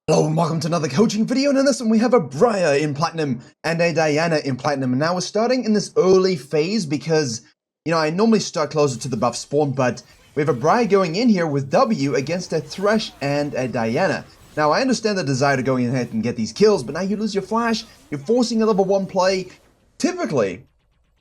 Hello and welcome to another coaching video, and in this one we have a Briar in Platinum and a Diana in Platinum. And now we're starting in this early phase because, I normally start closer to the buff spawn, but we have a Briar going in here with W against a Thresh and a Diana. Now I understand the desire to go in ahead and get these kills, but now you lose your flash, you're forcing a level 1 play. Typically,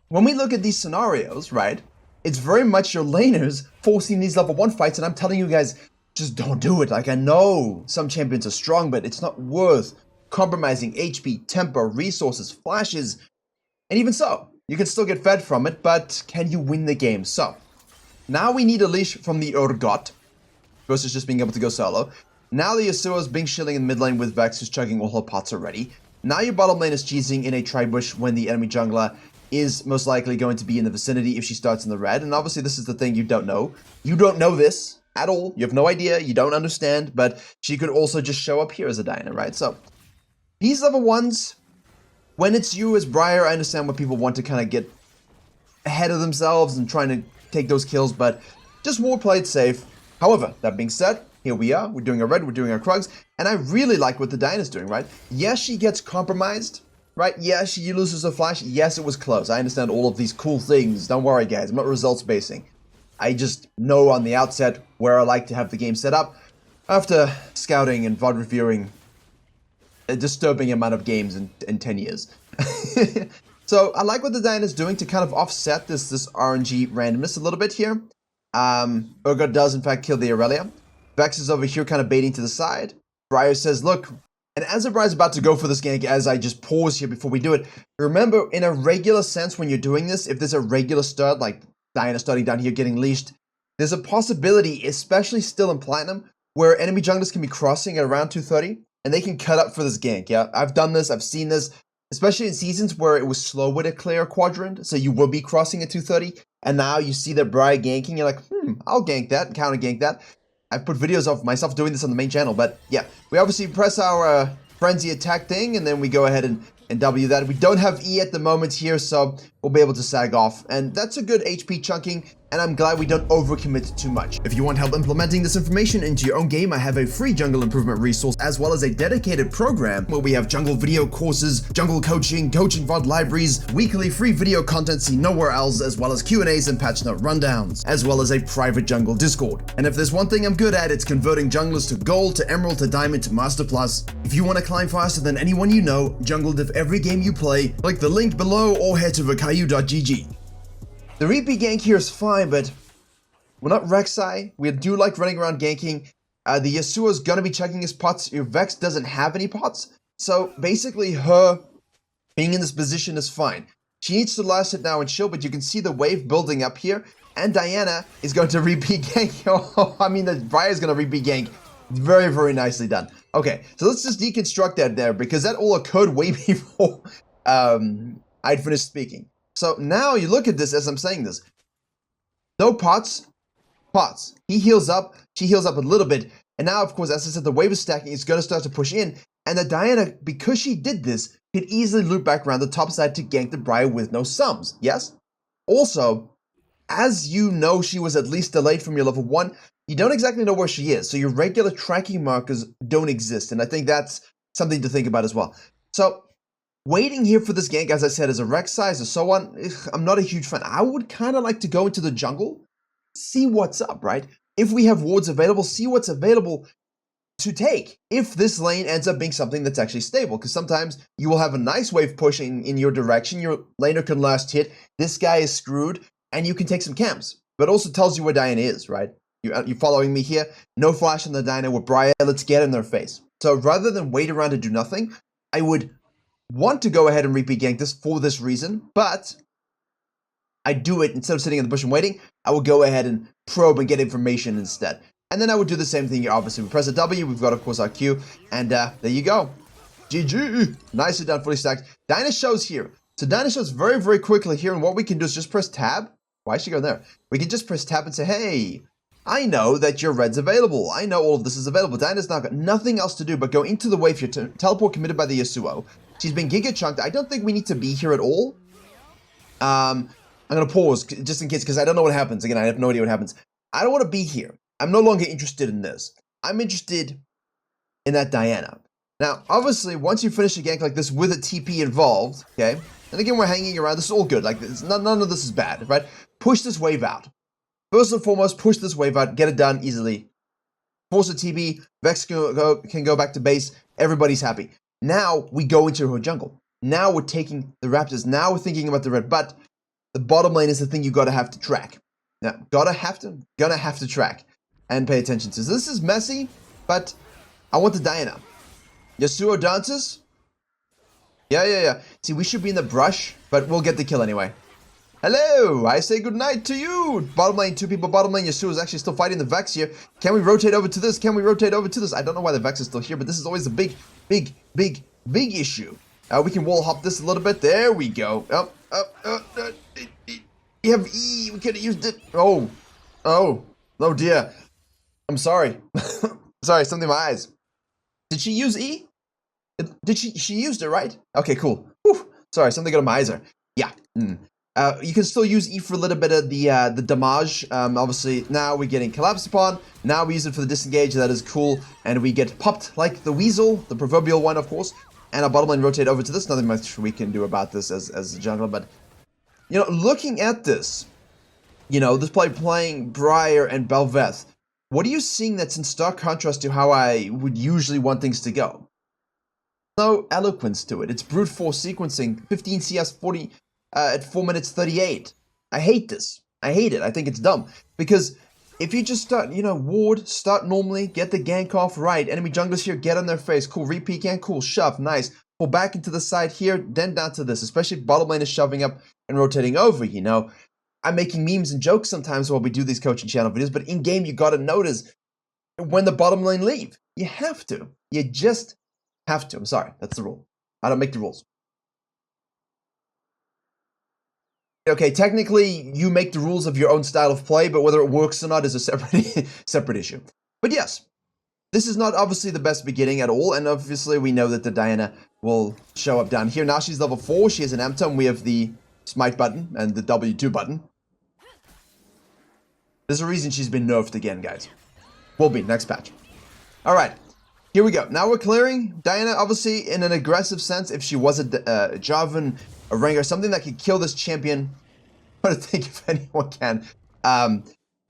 when we look at these scenarios, right, it's very much your laners forcing these level 1 fights, and I'm telling you guys, just don't do it. Like, I know some champions are strong, but it's not worth compromising HP, tempo, resources, flashes, and even so, you can still get fed from it, but can you win the game? So, now we need a leash from the Urgot versus just being able to go solo. Now the Yasuo's being shilling in mid lane with Vex, who's chugging all her pots already. Now your bottom lane is cheesing in a tri-bush when the enemy jungler is most likely going to be in the vicinity if she starts in the red, and obviously this is the thing you don't know. You don't know this at all. You have no idea. You don't understand. But she could also just show up here as a Diana, right? So these level 1s, when it's you as Briar, I understand what people want to kind of get ahead of themselves and trying to take those kills, but just more play it safe. However, that being said, here we are. We're doing our red. We're doing our Krugs. And I really like what the Diana's doing, right? Yes, she gets compromised, right? Yes, she loses her flash. Yes, it was close. I understand all of these cool things. Don't worry, guys. I'm not results basing. I just know on the outset where I like to have the game set up after scouting and VOD reviewing a disturbing amount of games in 10 years. So I like what the Diana's doing to kind of offset this RNG randomness a little bit here. Urgot does in fact kill the Aurelia. Vex is over here kind of baiting to the side. Briar says, look, and as Briar's about to go for this gank, as I just pause here before we do it, remember in a regular sense when you're doing this, if there's a regular start like Diana starting down here getting leashed, there's a possibility, especially still in Platinum, where enemy junglers can be crossing at around 230 and they can cut up for this gank. Yeah, I've done this, I've seen this, especially in seasons where it was slower to clear a quadrant, so you will be crossing at 230, and now you see that Briar ganking, you're like, I'll gank that, counter gank that. I've put videos of myself doing this on the main channel, but yeah, we obviously press our frenzy attack thing, and then we go ahead and W that. We don't have E at the moment here, so we'll be able to sag off. And that's a good HP chunking, and I'm glad we don't overcommit too much. If you want help implementing this information into your own game, I have a free jungle improvement resource, as well as a dedicated program where we have jungle video courses, jungle coaching VOD libraries, weekly free video content seen nowhere else, as well as Q&As and patch note rundowns, as well as a private jungle Discord. And if there's one thing I'm good at, it's converting junglers to gold, to emerald, to diamond, to master plus. If you want to climb faster than anyone you know, jungle diff every game you play, click the link below or head to virkayu.gg. The repeat gank here is fine, but we're not Rek'Sai. We do like running around ganking. The Yasuo's gonna be checking his pots. Your Vex doesn't have any pots, so basically her being in this position is fine. She needs to last it now and chill, but you can see the wave building up here, and Diana is going to repeat gank. Oh, I mean, the Briar is gonna repeat gank. Very, very nicely done. Okay, so let's just deconstruct that there, because that all occurred way before I'd finished speaking. So now you look at this as I'm saying this. No pots. He heals up, she heals up a little bit, and now, of course, as I said, the wave is stacking, it's going to start to push in, and the Diana, because she did this, could easily loop back around the top side to gank the Briar with no sums, yes? Also, as you know, she was at least delayed from your level 1, you don't exactly know where she is, so your regular tracking markers don't exist, and I think that's something to think about as well. So, waiting here for this gank, as I said, is a Rek'Sai or so on, I'm not a huge fan. I would kind of like to go into the jungle, see what's up, right? If we have wards available, see what's available to take. If this lane ends up being something that's actually stable, because sometimes you will have a nice wave push in your direction, your laner can last hit, this guy is screwed, and you can take some camps. But it also tells you where Diana is, right? You following me here? No flash on the Diana with Briar, let's get in their face. So rather than wait around to do nothing, I would want to go ahead and repeat gank this for this reason, but I do it instead of sitting in the bush and waiting. I will go ahead and probe and get information instead. And then I would do the same thing here. Obviously, we press a W, we've got, of course, our Q, and there you go. GG. Nicely done, fully stacked. Diana shows here. So Diana shows very, very quickly here, and what we can do is just press tab. Why is she going there? We can just press tab and say, hey, I know that your red's available. I know all of this is available. Diana's now got nothing else to do but go into the wave here. Teleport committed by the Yasuo. She's been giga chunked. I don't think we need to be here at all. I'm going to pause just in case, because I don't know what happens. Again, I have no idea what happens. I don't want to be here. I'm no longer interested in this. I'm interested in that Diana. Now, obviously, once you finish a gank like this with a TP involved, okay, and again, we're hanging around, this is all good, like, none of this is bad, right? Push this wave out. First and foremost, push this wave out, get it done easily. Force a TP, Vex can go back to base, everybody's happy. Now, we go into her jungle. Now we're taking the Raptors, now we're thinking about the red, but the bottom lane is the thing you gotta have to track. Now, gonna have to track and pay attention to. So this is messy, but I want the Diana. Yasuo dances. Yeah. See, we should be in the brush, but we'll get the kill anyway. Hello, I say goodnight to you. Bottom lane, 2 people bottom lane. Yasuo is actually still fighting the Vex here. Can we rotate over to this? Can we rotate over to this? I don't know why the Vex is still here, but this is always a big issue. We can wall hop this a little bit. There we go. You have E. We could have used it. Oh dear. I'm sorry. Sorry, something in my eyes. Did she use E? Did she used it, right? Okay, cool. Whew. Sorry, something got in my eyes there. Yeah. You can still use E for a little bit of the damage. Obviously, now we're getting collapsed upon. Now we use it for the disengage. That is cool. And we get popped like the weasel, the proverbial one, of course. And our bottom lane rotate over to this. Nothing much we can do about this as a jungler. But, you know, looking at this, you know, this play playing Briar and Bel'Veth, what are you seeing that's in stark contrast to how I would usually want things to go? No eloquence to it. It's brute force sequencing, 15 CS 40 at 4 minutes 38. I hate this. I hate it. I think it's dumb. Because if you just start, you know, ward, start normally, get the gank off right, enemy junglers here, get on their face, cool, repeat gank, cool, shove, nice. Pull back into the side here, then down to this, especially if bottom lane is shoving up and rotating over, you know. I'm making memes and jokes sometimes while we do these coaching channel videos, but in game you gotta notice when the bottom lane leave. You have to. You just have to. I'm sorry, that's the rule. I don't make the rules. Okay, technically you make the rules of your own style of play, but whether it works or not is a separate issue. But yes, this is not obviously the best beginning at all, and obviously we know that the Diana will show up down here. Now she's level 4, she has an Amtom, we have the Smite button and the W2 button. There's a reason she's been nerfed again, guys. Will be, next patch. Alright, here we go. Now we're clearing Diana, obviously, in an aggressive sense. If she was a Jarvan, a Rengar, something that could kill this champion. I want to think if anyone can.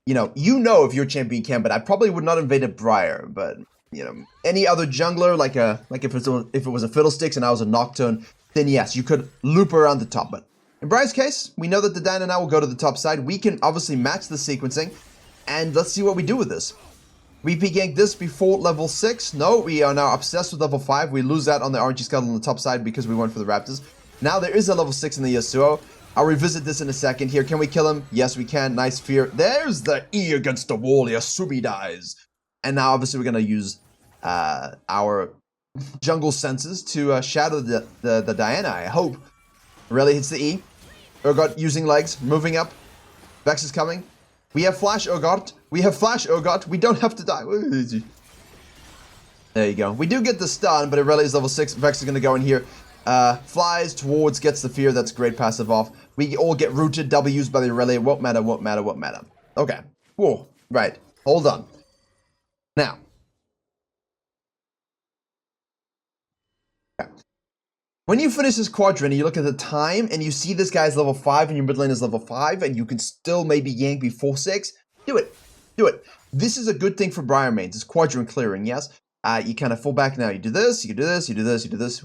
You know if your champion can, but I probably would not invade a Briar. But, you know, any other jungler, like if it was a Fiddlesticks and I was a Nocturne, then yes, you could loop around the top. But in Briar's case, we know that the Diana now will go to the top side. We can obviously match the sequencing, and let's see what we do with this. We gank this before level 6. No, we are now obsessed with level 5. We lose that on the RNG Scuttle on the top side because we went for the Raptors. Now there is a level 6 in the Yasuo. I'll revisit this in a second here. Can we kill him? Yes, we can. Nice fear. There's the E against the wall. Yasubi dies. And now obviously we're going to use our jungle senses to shadow the Diana, I hope. Really hits the E. Urgot using legs, moving up. Vex is coming. We have flash Urgot. We have flash Urgot. We don't have to die. There you go. We do get the stun, but it really is level 6. Vex is going to go in here. Flies towards, gets the fear. That's great passive off. We all get rooted. W's by the Irelia. Won't matter. Okay. Whoa. Right. Hold on. Now. Okay. When you finish this quadrant, you look at the time, and you see this guy's level 5, and your mid lane is level 5, and you can still maybe gank before 6, do it. Do it. This is a good thing for Briar mains. It's quadrant clearing, yes? You kind of fall back now. You do this, you do this, you do this, you do this.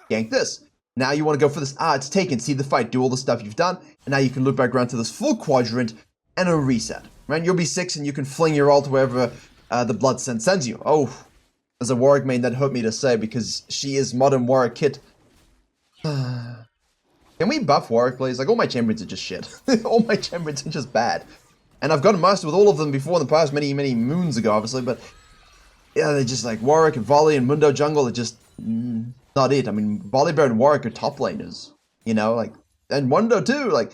Gank this. Now you want to go for this. It's taken. See the fight. Do all the stuff you've done, and now you can loop back around to this full quadrant and a reset. Right? You'll be 6, and you can fling your ult wherever the blood sends you. Oh. As a Warwick main, that hurt me to say because she is modern Warwick kit. Can we buff Warwick, please? Like, all my champions are just shit. All my champions are just bad. And I've gotten master with all of them before in the past, many moons ago, obviously, but yeah, they're just like Warwick and Volley and Mundo Jungle are just not it. I mean, Volibear and Warwick are top laners, you know, like, and Mundo too. Like,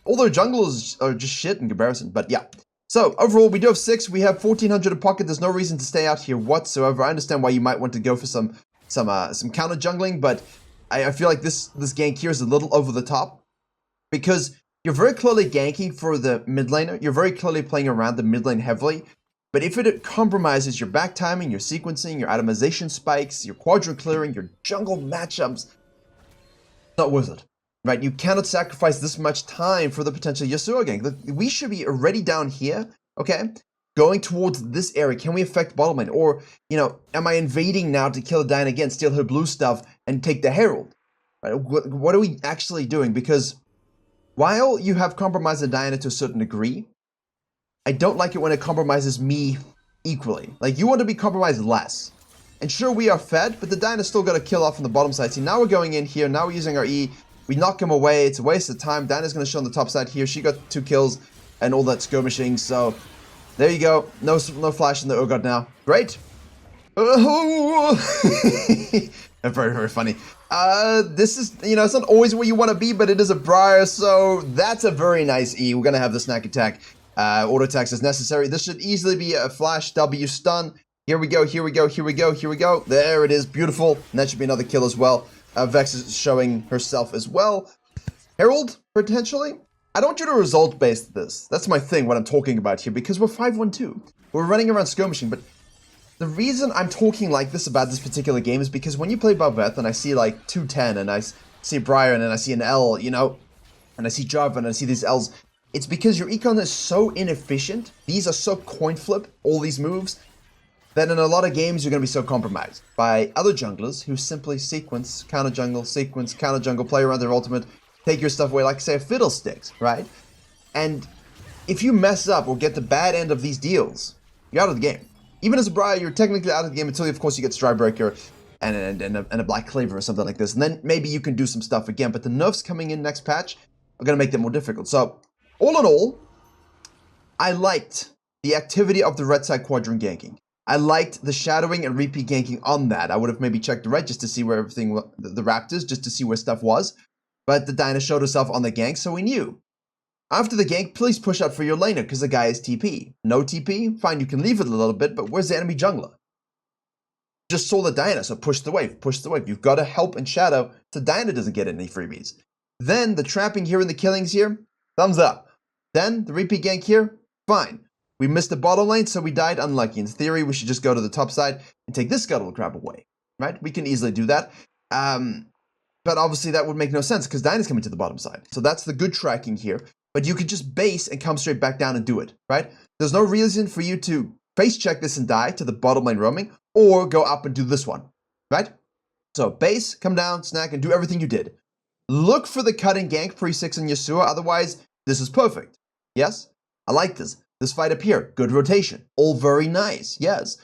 all their jungles are just shit in comparison, but yeah. So, overall, we do have 6. We have 1,400 in pocket. There's no reason to stay out here whatsoever. I understand why you might want to go for some counter jungling, but I feel like this gank here is a little over the top. Because you're very clearly ganking for the mid laner. You're very clearly playing around the mid lane heavily. But if it compromises your back timing, your sequencing, your itemization spikes, your quadrant clearing, your jungle matchups, not worth it. Right? You cannot sacrifice this much time for the potential Yasuo gank. We should be already down here, okay? Going towards this area. Can we affect bottom lane? Or, you know, am I invading now to kill Diana again, steal her blue stuff, and take the Herald? Right? What are we actually doing? Because while you have compromised the Diana to a certain degree, I don't like it when it compromises me equally. Like, you want to be compromised less. And sure, we are fed, but the Diana's still got to kill off on the bottom side. See, now we're going in here. Now we're using our E. We knock him away. It's a waste of time. Diana's going to show on the top side here. She got 2 kills and all that skirmishing. So, there you go. No flash in the Urgot now. Great. Very, very funny. This is, you know, it's not always where you want to be, but it is a Briar, so that's a very nice E. We're going to have the snack attack. Auto attacks as necessary. This should easily be a flash W stun. Here we go, here we go, here we go, here we go. There it is, beautiful. And that should be another kill as well. Vex is showing herself as well. Herald, potentially? I don't want you to result-base this. That's my thing, what I'm talking about here, because we're 5-1-2. We're running around skirmishing, but the reason I'm talking like this about this particular game is because when you play Baveth and I see like 210 and I see Briar and then I see an L, you know, and I see Jarvan and I see these Ls, it's because your econ is so inefficient, these are so coin flip, all these moves, that in a lot of games you're going to be so compromised by other junglers who simply sequence, counter jungle, play around their ultimate, take your stuff away like, say, a Fiddlesticks, right? And if you mess up or get the bad end of these deals, you're out of the game. Even as a Briar, you're technically out of the game until, of course, you get Stridebreaker and a Black Cleaver or something like this. And then maybe you can do some stuff again. But the nerfs coming in next patch are going to make that more difficult. So, all in all, I liked the activity of the red side quadrant ganking. I liked the shadowing and repeat ganking on that. I would have maybe checked the red just to see where everything, the Raptors, just to see where stuff was. But the Dyna showed herself on the gank, so we knew. After the gank, please push out for your laner, because the guy is TP. No TP? Fine, you can leave it a little bit, but where's the enemy jungler? Just saw the Dyna, so push the wave, push the wave. You've got to help and shadow so Dyna doesn't get any freebies. Then the trapping here and the killings here, thumbs up. Then the repeat gank here, fine. We missed the bottom lane, so we died unlucky. In theory, we should just go to the top side and take this scuttle crab away, right? We can easily do that. But obviously that would make no sense because Dyna's coming to the bottom side. So that's the good tracking here. But you could just base and come straight back down and do it, right? There's no reason for you to face check this and die to the bottom lane roaming or go up and do this one, right? So base, come down, snack, and do everything you did. Look for the cut and gank pre-6 on Yasuo. Otherwise, this is perfect. Yes? I like this. This fight up here, good rotation. All very nice, yes.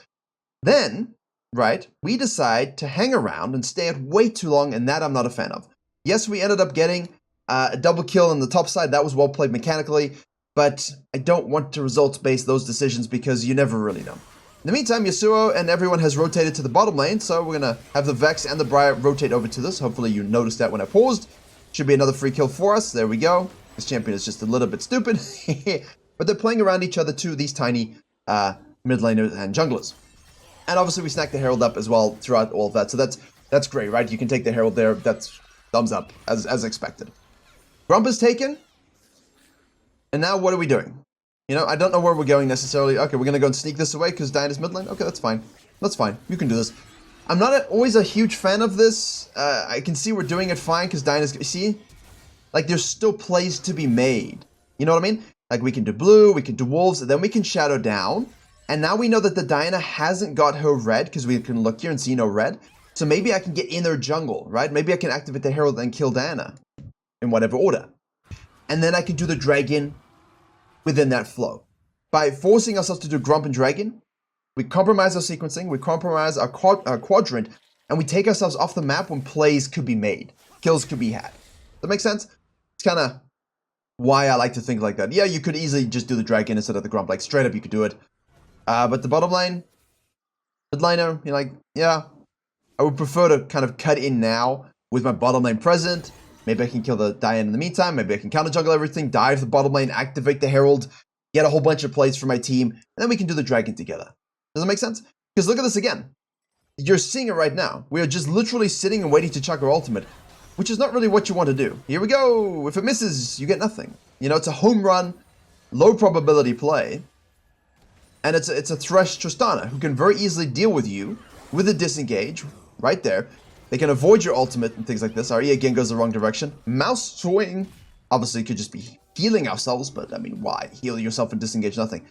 Then, right, we decide to hang around and stay at way too long, and that I'm not a fan of. Yes, we ended up getting a double kill on the top side. That was well played mechanically, but I don't want to results-base those decisions because you never really know. In the meantime, Yasuo and everyone has rotated to the bottom lane, so we're going to have the Vex and the Briar rotate over to this. Hopefully you noticed that when I paused. Should be another free kill for us. There we go. This champion is just a little bit stupid. But they're playing around each other too, these tiny mid laners and junglers. And obviously we snack the Herald up as well throughout all of that. So that's great, right? You can take the Herald there. That's thumbs up, as expected. Grump is taken. And now what are we doing? You know, I don't know where we're going necessarily. Okay, we're going to go and sneak this away because Diana's mid lane. Okay, that's fine. That's fine. You can do this. I'm not always a huge fan of this. I can see we're doing it fine because Diana's... See? Like, there's still plays to be made. You know what I mean? Like, we can do blue, we can do wolves, and then we can shadow down. And now we know that the Diana hasn't got her red, because we can look here and see no red. So maybe I can get in their jungle, right? Maybe I can activate the Herald and kill Diana. In whatever order. And then I can do the dragon within that flow. By forcing ourselves to do Grump and Dragon, we compromise our sequencing, we compromise our quadrant, and we take ourselves off the map when plays could be made. Kills could be had. Does that make sense? It's kind of why I like to think like that. Yeah, you could easily just do the Dragon instead of the Grump. Like, straight up, you could do it. But the bottom lane, mid liner, you're like, yeah, I would prefer to kind of cut in now with my bottom lane present. Maybe I can kill the Diana in the meantime. Maybe I can counter jungle everything, dive the bottom lane, activate the Herald, get a whole bunch of plays for my team, and then we can do the Dragon together. Does that make sense? Because look at this again. You're seeing it right now. We are just literally sitting and waiting to chuck our ultimate, which is not really what you want to do. Here we go. If it misses, you get nothing. You know, it's a home run, low probability play. And it's a Thresh Tristana who can very easily deal with you with a disengage right there. They can avoid your ultimate and things like this. Our E again goes the wrong direction. Mouse swing. Obviously, could just be healing ourselves, but I mean, why? Heal yourself and disengage nothing.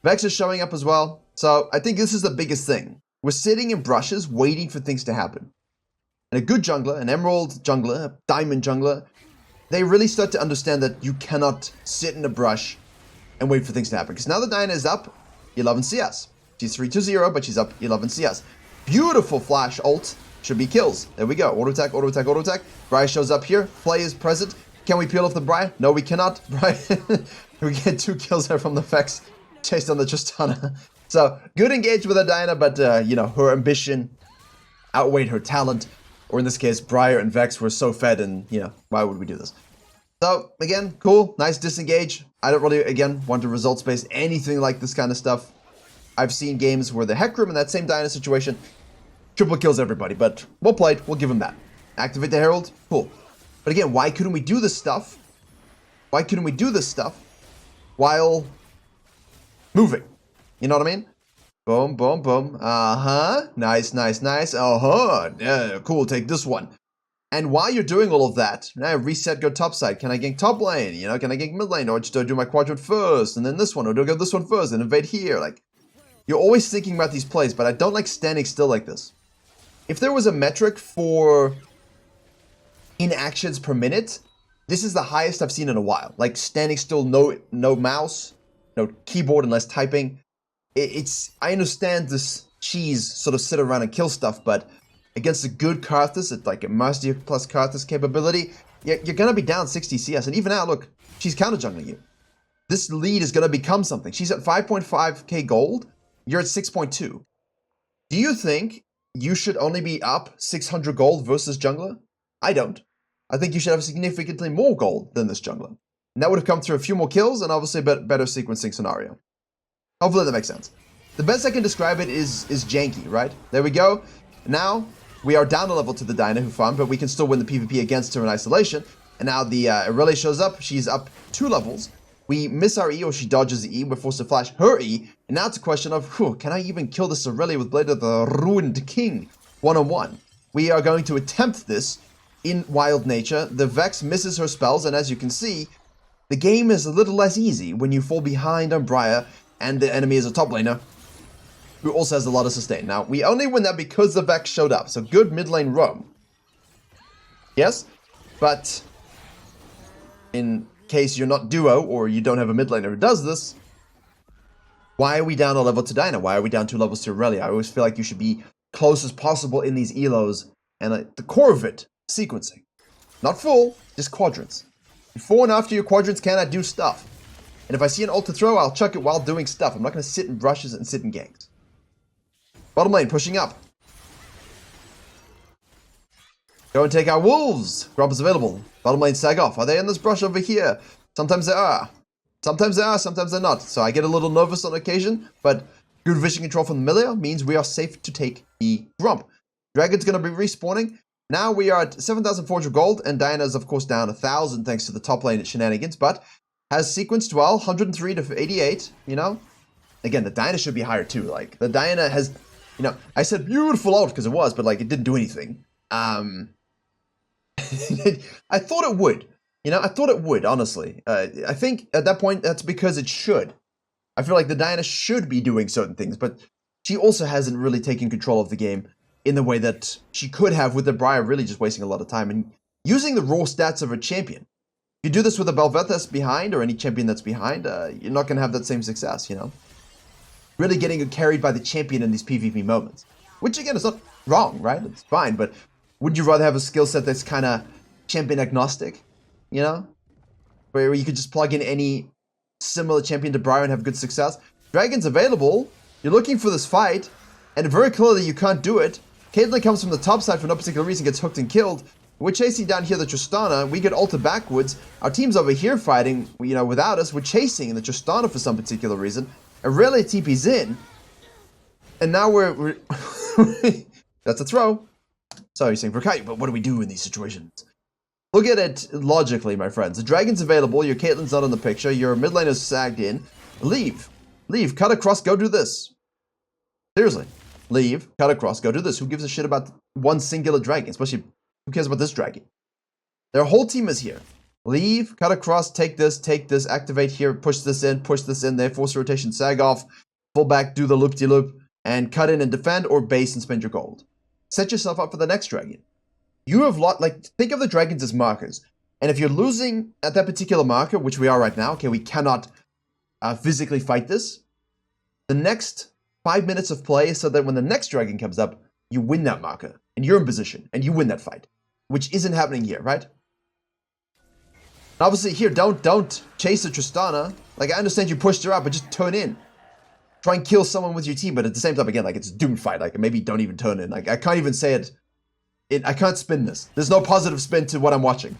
Vex is showing up as well. So I think this is the biggest thing. We're sitting in brushes waiting for things to happen. And a good jungler, an emerald jungler, a diamond jungler, they really start to understand that you cannot sit in a brush and wait for things to happen. Because now the Diana is up 11 CS. She's 3-2-0, but she's up 11 CS. Beautiful flash ult. Should be kills. There we go. Auto attack, auto attack, auto attack. Briar shows up here. Play is present. Can we peel off the Briar? No, we cannot. Briar. We get 2 kills there from the Vex. Chased on the Tristana. So, good engage with the Diana, but, you know, her ambition outweighed her talent. Or in this case, Briar and Vex were so fed and, you know, why would we do this? So, again, cool. Nice disengage. I don't really, again, want to results-based anything like this kind of stuff. I've seen games where the Heck Room in that same Diana situation triple kills everybody, but well played. We'll give him that. Activate the Herald. Cool. But again, why couldn't we do this stuff? Why couldn't we do this stuff while moving? You know what I mean? Boom, boom, boom. Uh-huh. Nice, nice, nice. Uh-huh. Yeah, cool. Take this one. And while you're doing all of that, now reset, go top side. Can I gank top lane? You know, can I gank mid lane? Or do I do my quadrant first and then this one? Or do I go this one first and invade here? Like, you're always thinking about these plays, but I don't like standing still like this. If there was a metric for inactions per minute, this is the highest I've seen in a while. Like standing still, no mouse, no keyboard unless typing. I understand this cheese sort of sit around and kill stuff, but against a good Karthus, at like a Master plus Karthus capability, you're gonna be down 60 CS. And even now, look, she's counter jungling you. This lead is gonna become something. She's at 5.5k gold. You're at 6.2. Do you think you should only be up 600 gold versus jungler? I don't. I think you should have significantly more gold than this jungler. And that would have come through a few more kills and obviously a better sequencing scenario. Hopefully that makes sense. The best I can describe it is janky, right? There we go. Now, we are down a level to the Dyna who farmed, but we can still win the PvP against her in isolation. And now the Irelia shows up. She's up 2 levels. We miss our E, or she dodges the E. We're forced to flash her E. And now it's a question of, can I even kill this Irelia with Blade of the Ruined King? 1-on-1. We are going to attempt this in Wild Nature. The Vex misses her spells, and as you can see, the game is a little less easy when you fall behind on Briar, and the enemy is a top laner who also has a lot of sustain. Now, we only win that because the Vex showed up, so good mid lane roam. Yes, but in case you're not duo or you don't have a mid laner who does this, why are we down a level to Dyna? Why are we down 2 levels to Irelia? I always feel like you should be close as possible in these elos, and the core of it, sequencing. Not full, just quadrants. Before and after your quadrants, can I do stuff? And if I see an ult to throw, I'll chuck it while doing stuff. I'm not going to sit in brushes and sit in ganks. Bottom lane, pushing up. Go and take our wolves. Grub is available. Bottom lane, sag off. Are they in this brush over here? Sometimes they are. Sometimes they are, sometimes they're not. So I get a little nervous on occasion, but good vision control from the Melia means we are safe to take the Grump. Dragon's going to be respawning. Now we are at 7,400 gold, and Diana's of course down 1,000 thanks to the top lane shenanigans, but has sequenced well, 103 to 88, you know? Again, the Diana should be higher too. Like, the Diana has, you know, I said beautiful ult because it was, but like, it didn't do anything. I thought it would. You know, I thought it would, honestly. I think at that point, that's because it should. I feel like the Diana should be doing certain things, but she also hasn't really taken control of the game in the way that she could have, with the Briar really just wasting a lot of time and using the raw stats of her champion. If you do this with a Bel'Veth that's behind, or any champion that's behind, you're not going to have that same success, you know? Really getting carried by the champion in these PvP moments. Which, again, is not wrong, right? It's fine, but would you rather have a skill set that's kind of champion agnostic, you know? Where you could just plug in any similar champion to Briar and have good success? Dragon's available, you're looking for this fight, and very clearly you can't do it. Caitlyn comes from the top side for no particular reason, gets hooked and killed. We're chasing down here the Tristana, we get ulted backwards. Our team's over here fighting, you know, without us. We're chasing the Tristana for some particular reason. Irelia TP's in, and now we're that's a throw. So you're saying, Virkayu, but what do we do in these situations? Look at it logically, my friends. The Dragon's available, your Caitlyn's not in the picture, your mid lane is sagged in. Leave. Leave, cut across, go do this. Seriously. Leave, cut across, go do this. Who gives a shit about one singular dragon? Especially, who cares about this dragon? Their whole team is here. Leave, cut across, take this, activate here, push this in there, force rotation, sag off, pull back, do the loop-de-loop, and cut in and defend, or base and spend your gold. Set yourself up for the next dragon. You have think of the dragons as markers. And if you're losing at that particular marker, which we are right now, okay, we cannot physically fight this, the next 5 minutes of play is so that when the next dragon comes up, you win that marker, and you're in position, and you win that fight, which isn't happening here, right? Obviously here, don't chase the Tristana. Like, I understand you pushed her up, but just turn in. Try and kill someone with your team, but at the same time, again, like, it's a doom fight. Like, maybe don't even turn in. Like, I can't even say it. I can't spin this. There's no positive spin to what I'm watching.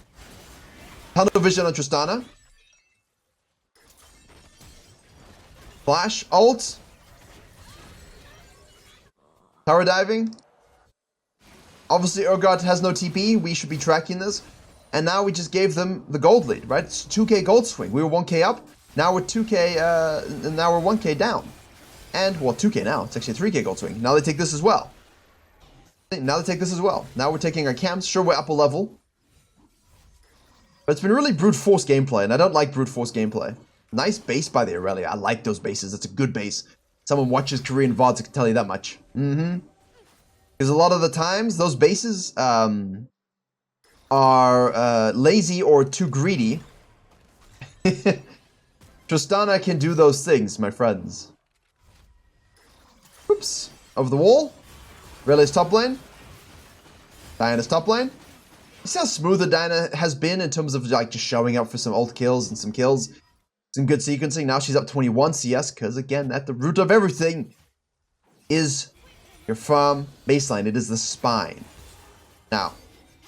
Tunnel vision on Tristana. Flash, ult. Tower diving. Obviously, Urgot has no TP. We should be tracking this. And now we just gave them the gold lead, right? It's 2k gold swing. We were 1k up. Now we're 2k, now we're 1k down. And, well, 2k now. It's actually a 3k gold swing. Now they take this as well. Now we're taking our camps. Sure, we're up a level. But it's been really brute force gameplay, and I don't like brute force gameplay. Nice base by the Aurelia. I like those bases. It's a good base. Someone watches Korean VODs, I can tell you that much. Because a lot of the times, those bases, are lazy or too greedy. Tristana can do those things, my friends. Oops. Over the wall. Relia's top lane. Diana's top lane. You see how smooth the Diana has been in terms of like just showing up for some ult kills and some kills. Some good sequencing. Now she's up 21 CS because, again, at the root of everything is your farm baseline. It is the spine. Now,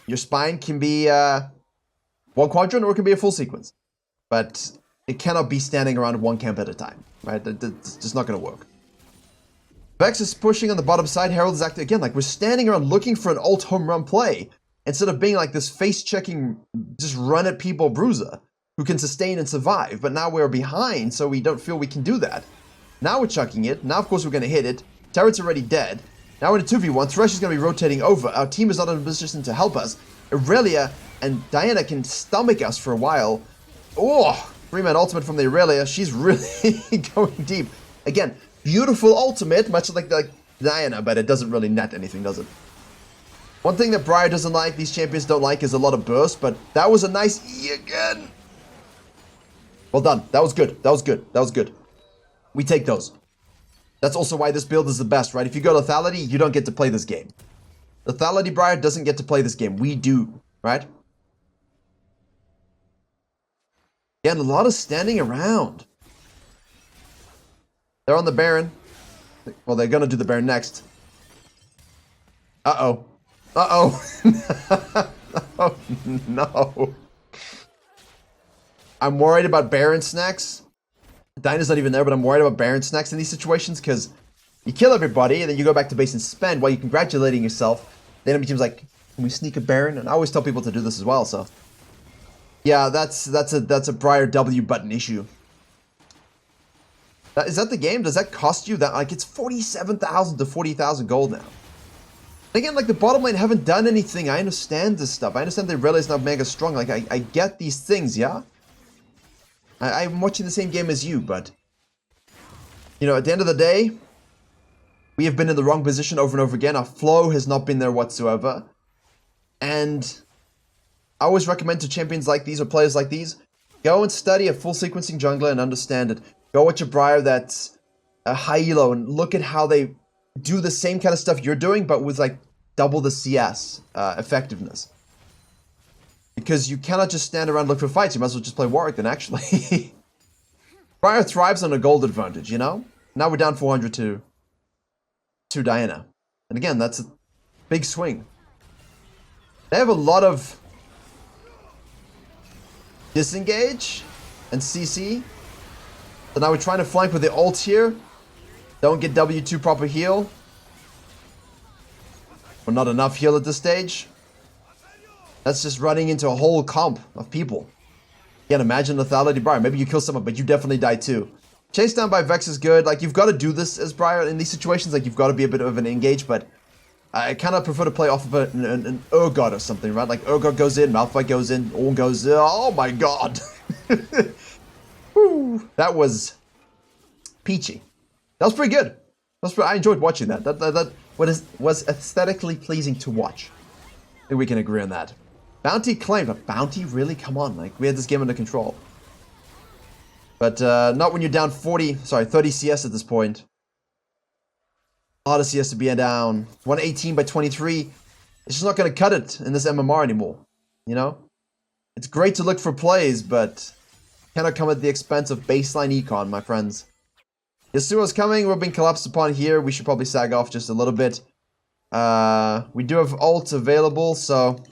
your spine can be one quadrant or it can be a full sequence. But it cannot be standing around one camp at a time, right? It's just not going to work. Vex is pushing on the bottom side. Herald is acting again. Like, we're standing around looking for an ult home run play instead of being like this face-checking, just run at people bruiser who can sustain and survive. But now we're behind, so we don't feel we can do that. Now we're chucking it. Now, of course, we're going to hit it. Turret's already dead. Now we're in a 2v1. Thresh is going to be rotating over. Our team is not in a position to help us. Aurelia and Diana can stomach us for a while. Oh, 3-man ultimate from the Aurelia. She's really going deep. Again, beautiful ultimate, much like Diana, but it doesn't really net anything, does it? One thing that Briar doesn't like, these champions don't like, is a lot of burst, but that was a nice E again. Well done. That was good. That was good. That was good. We take those. That's also why this build is the best, right? If you go lethality, you don't get to play this game. Lethality Briar doesn't get to play this game. We do, right? Again, a lot of standing around. They're on the Baron. Well, they're going to do the Baron next. Uh-oh. Uh-oh. Oh, no. I'm worried about Baron snacks. Dyna's not even there, but I'm worried about Baron snacks in these situations because you kill everybody and then you go back to base and spend while you're congratulating yourself. The enemy team's like, can we sneak a Baron? And I always tell people to do this as well, so. Yeah, that's a Briar W button issue. Is that the game? Does that cost you that? Like, it's 47,000 to 40,000 gold now. Again, like, the bottom lane haven't done anything. I understand this stuff. I understand the Relia's not mega strong. Like, I get these things, yeah? I'm watching the same game as you, but... You know, at the end of the day, we have been in the wrong position over and over again. Our flow has not been there whatsoever. And I always recommend to champions like these or players like these, go and study a full sequencing jungler and understand it. Go watch a Briar that's a high elo and look at how they do the same kind of stuff you're doing, but with like double the CS effectiveness. Because you cannot just stand around and look for fights. You might as well just play Warwick then, actually. Briar thrives on a gold advantage, you know? Now we're down 400 to Diana. And again, that's a big swing. They have a lot of disengage and CC. So now we're trying to flank with the ult here. Don't get W2 proper heal. Or not enough heal at this stage. That's just running into a whole comp of people. Can't imagine lethality Briar. Maybe you kill someone, but you definitely die too. Chase down by Vex is good. Like, you've got to do this as Briar in these situations. Like, you've got to be a bit of an engage, but I kind of prefer to play off of an Urgot or something, right? Like, Urgot goes in, Malphite goes in, Ornn goes in. Oh my god. Woo. That was peachy. That was pretty good. I enjoyed watching that. That was aesthetically pleasing to watch. I think we can agree on that. Bounty claimed. But Bounty? Really? Come on. Like, we had this game under control. But not when you're down 30 CS at this point. A lot of CS to be down. 118 by 23. It's just not going to cut it in this MMR anymore. You know? It's great to look for plays, but cannot come at the expense of baseline econ, my friends. Yasuo's coming. We're being collapsed upon here. We should probably sag off just a little bit. We do have ult available, so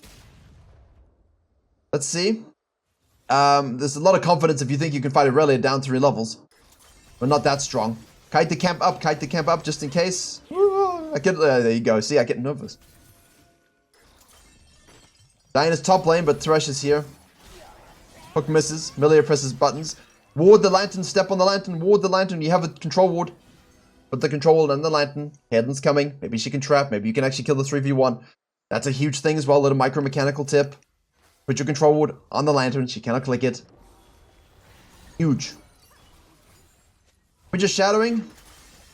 let's see. There's a lot of confidence if you think you can fight Aurelia down 3 levels. But not that strong. Kite the camp up just in case. There you go. See, I get nervous. Diana's top lane, but Thresh is here. Hook misses. Milia presses buttons. Ward the lantern, step on the lantern, ward the lantern. You have a control ward. Put the control ward on the lantern. Headland's coming. Maybe she can trap. Maybe you can actually kill the 3v1. That's a huge thing as well. A little micro-mechanical tip. Put your control ward on the lantern. She cannot click it. Huge. We're just shadowing.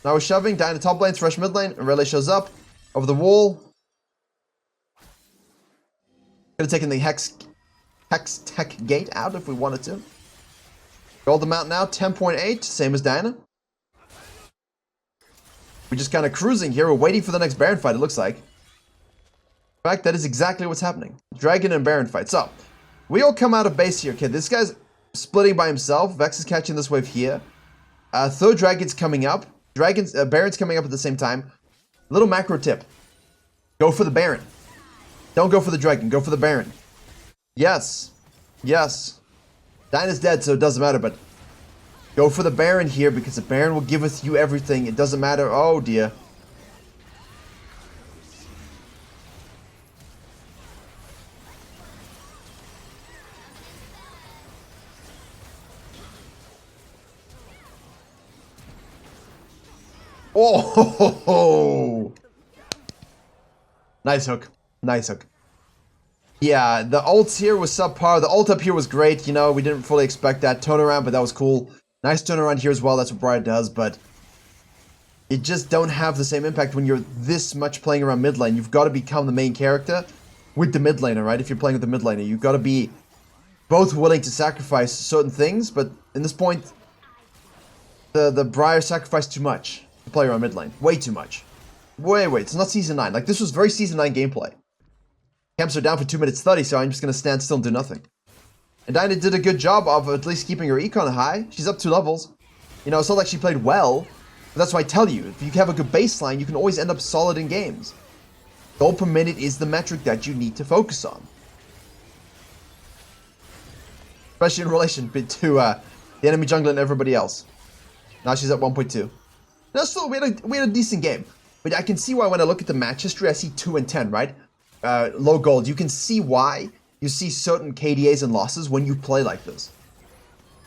Now we're shoving. Diana top lane, Thresh mid lane. Aurelia shows up. Over the wall. Could have taken the Hex Tech Gate out if we wanted to. Gold them out now. 10.8. Same as Diana. We're just kind of cruising here. We're waiting for the next Baron fight, it looks like. In fact, that is exactly what's happening. Dragon and Baron fight. So, we all come out of base here. Okay, this guy's splitting by himself. Vex is catching this wave here. Third Dragon's coming up. Baron's coming up at the same time. Little macro tip. Go for the Baron. Don't go for the Dragon. Go for the Baron. Yes. Yes. Dinah's dead, so it doesn't matter, but go for the Baron here because the Baron will give you everything. It doesn't matter. Oh, dear. Oh! Nice hook. Nice hook. Yeah, the ults here was subpar. The ult up here was great. You know, we didn't fully expect that turnaround, but that was cool. Nice turnaround here as well. That's what Briar does, but it just don't have the same impact when you're this much playing around mid lane. You've got to become the main character with the mid laner, right? If you're playing with the mid laner, you've got to be both willing to sacrifice certain things, but in this point, the Briar sacrificed too much to play around mid lane. Way too much. Wait, it's not Season 9. Like, this was very Season 9 gameplay. Camps are down for 2 minutes 30, so I'm just going to stand still and do nothing. And Dinah did a good job of at least keeping her econ high. She's up 2 levels. You know, it's not like she played well. But that's why I tell you, if you have a good baseline, you can always end up solid in games. Gold per minute is the metric that you need to focus on. Especially in relation to the enemy jungler and everybody else. Now she's at 1.2. Now still, we had a decent game. But I can see why when I look at the match history, I see 2 and 10, right? Low gold. You can see why you see certain KDAs and losses when you play like this.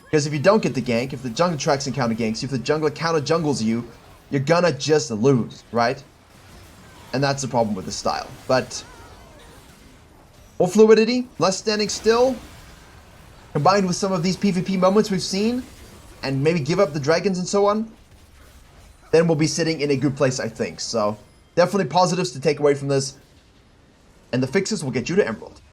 Because if you don't get the gank, if the jungle tracks and counter ganks, if the jungler counter jungles you, you're gonna just lose, right? And that's the problem with the style. But more fluidity, less standing still, combined with some of these PvP moments we've seen, and maybe give up the dragons and so on, then we'll be sitting in a good place, I think. So definitely positives to take away from this. And the fixes will get you to Emerald.